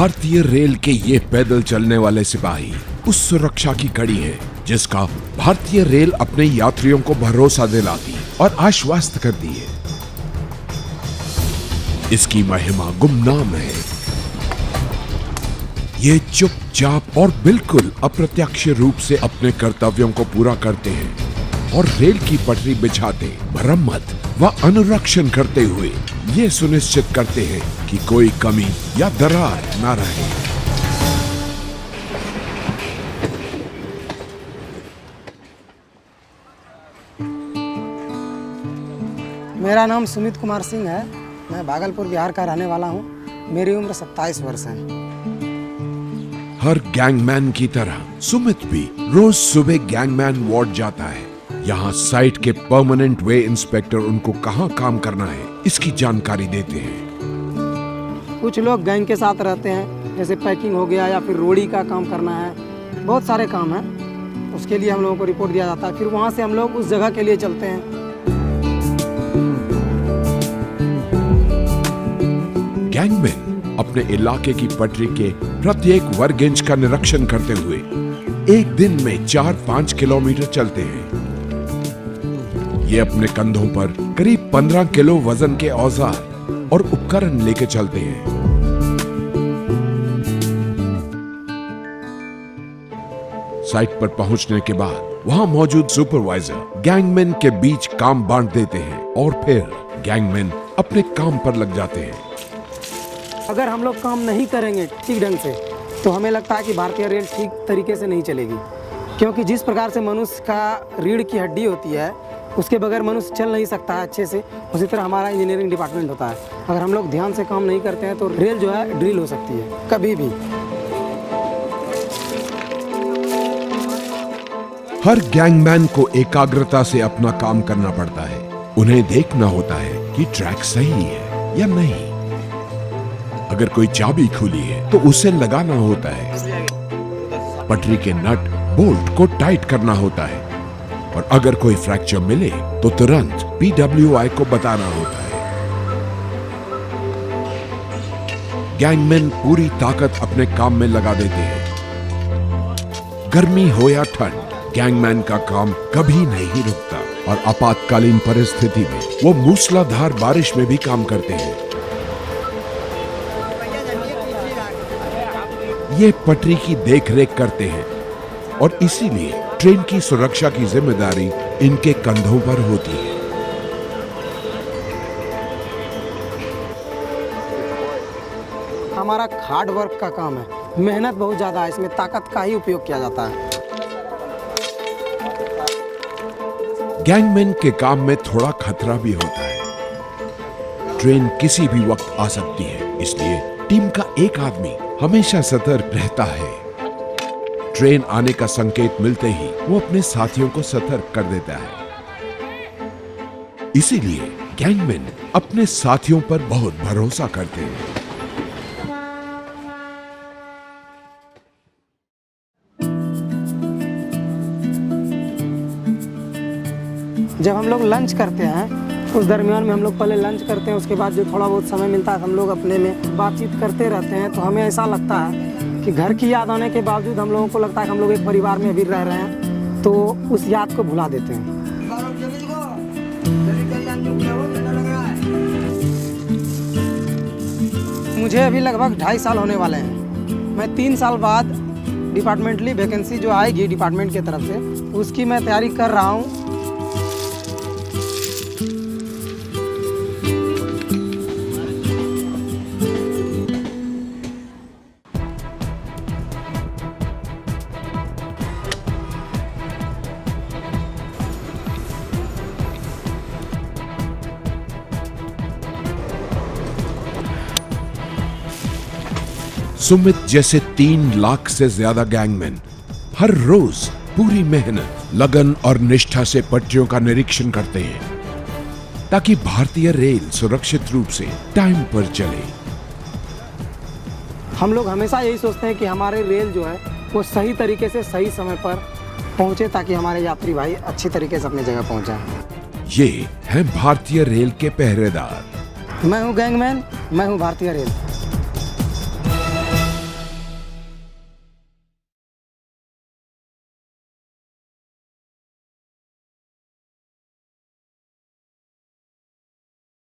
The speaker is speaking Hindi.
भारतीय रेल के ये पैदल चलने वाले सिपाही उस सुरक्षा की कड़ी है जिसका भारतीय रेल अपने यात्रियों को भरोसा दिलाती और आश्वस्त करती है। इसकी महिमा गुमनाम है। ये चुपचाप और बिल्कुल अप्रत्यक्ष रूप से अपने कर्तव्यों को पूरा करते हैं और रेल की पटरी बिछाते, मरम्मत व अनुरक्षण करते हुए ये सुनिश्चित करते हैं कि कोई कमी या दरार न रहे। मेरा नाम सुमित कुमार सिंह है। मैं भागलपुर बिहार का रहने वाला हूँ। मेरी उम्र 27 वर्ष है। हर गैंगमैन की तरह सुमित भी रोज सुबह गैंगमैन वार्ड जाता है। यहाँ साइट के परमानेंट वे इंस्पेक्टर उनको कहाँ काम करना है इसकी जानकारी देते हैं। कुछ लोग गैंग के साथ रहते हैं, जैसे पैकिंग हो गया या फिर रोड़ी का काम करना है, बहुत सारे काम हैं। उसके लिए हम लोगों को रिपोर्ट दिया जाता है, फिर वहाँ से हम लोग उस जगह के लिए चलते हैं। गैंगमैन अपने इलाके की पटरी के प्रत्येक वर्ग इंच का निरीक्षण करते हुए एक दिन में 4-5 किलोमीटर चलते हैं। ये अपने कंधों पर करीब 15 किलो वजन के औजार और उपकरण लेके चलते हैं। साइट पर पहुंचने के बाद वहां मौजूद सुपरवाइजर गैंगमैन के बीच काम बांट देते हैं और फिर गैंगमैन अपने काम पर लग जाते हैं। अगर हम लोग काम नहीं करेंगे ठीक ढंग से तो हमें लगता है कि भारतीय रेल ठीक तरीके से नहीं चलेगी, क्योंकि जिस प्रकार से मनुष्य का रीढ़ की हड्डी होती है उसके बगैर मनुष्य चल नहीं सकता है अच्छे से, उसी तरह हमारा इंजीनियरिंग डिपार्टमेंट होता है। अगर हम लोग ध्यान से काम नहीं करते हैं तो रेल जो है ड्रिल हो सकती है कभी भी। हर गैंगमैन को एकाग्रता से अपना काम करना पड़ता है। उन्हें देखना होता है कि ट्रैक सही है या नहीं। अगर कोई चाबी खुली है तो उसे लगाना होता है। पटरी के नट बोल्ट को टाइट करना होता है और अगर कोई फ्रैक्चर मिले तो तुरंत PWI को बताना होता है। गैंगमैन पूरी ताकत अपने काम में लगा देते हैं। गर्मी हो या ठंड, गैंगमैन का काम कभी नहीं रुकता और आपातकालीन परिस्थिति में वो मूसलाधार बारिश में भी काम करते हैं। ये पटरी की देखरेख करते हैं और इसीलिए ट्रेन की सुरक्षा की जिम्मेदारी इनके कंधों पर होती है। हमारा हार्ड वर्क का काम है, मेहनत बहुत ज्यादा है, इसमें ताकत का ही उपयोग किया जाता है। गैंगमैन के काम में थोड़ा खतरा भी होता है। ट्रेन किसी भी वक्त आ सकती है, इसलिए टीम का एक आदमी हमेशा सतर्क रहता है। ट्रेन आने का संकेत मिलते ही वो अपने साथियों को सतर्क कर देता है। इसीलिए गैंगमैन अपने साथियों पर बहुत भरोसा करते हैं। जब हम लोग लंच करते हैं उस दरमियान में हम लोग पहले लंच करते हैं, उसके बाद जो थोड़ा बहुत समय मिलता है हम लोग अपने में बातचीत करते रहते हैं। तो हमें ऐसा लगता है कि घर की याद आने के बावजूद हम लोगों को लगता है कि हम लोग एक परिवार में भी रह रहे हैं, तो उस याद को भुला देते हैं। मुझे अभी लगभग 2.5 साल होने वाले हैं। मैं 3 साल बाद डिपार्टमेंटली वैकेंसी जो आएगी डिपार्टमेंट की तरफ से, उसकी मैं तैयारी कर रहा हूँ। सुमित जैसे 3 लाख से ज्यादा गैंगमैन हर रोज पूरी मेहनत, लगन और निष्ठा से पटरियों का निरीक्षण करते हैं ताकि भारतीय रेल सुरक्षित रूप से टाइम पर चले। हम लोग हमेशा यही सोचते हैं कि हमारे रेल जो है वो सही तरीके से सही समय पर पहुंचे, ताकि हमारे यात्री भाई अच्छी तरीके से अपनी जगह पहुंचे। ये है भारतीय रेल के पहरेदार। मैं हूं गैंगमैन, मैं हूं भारतीय रेल।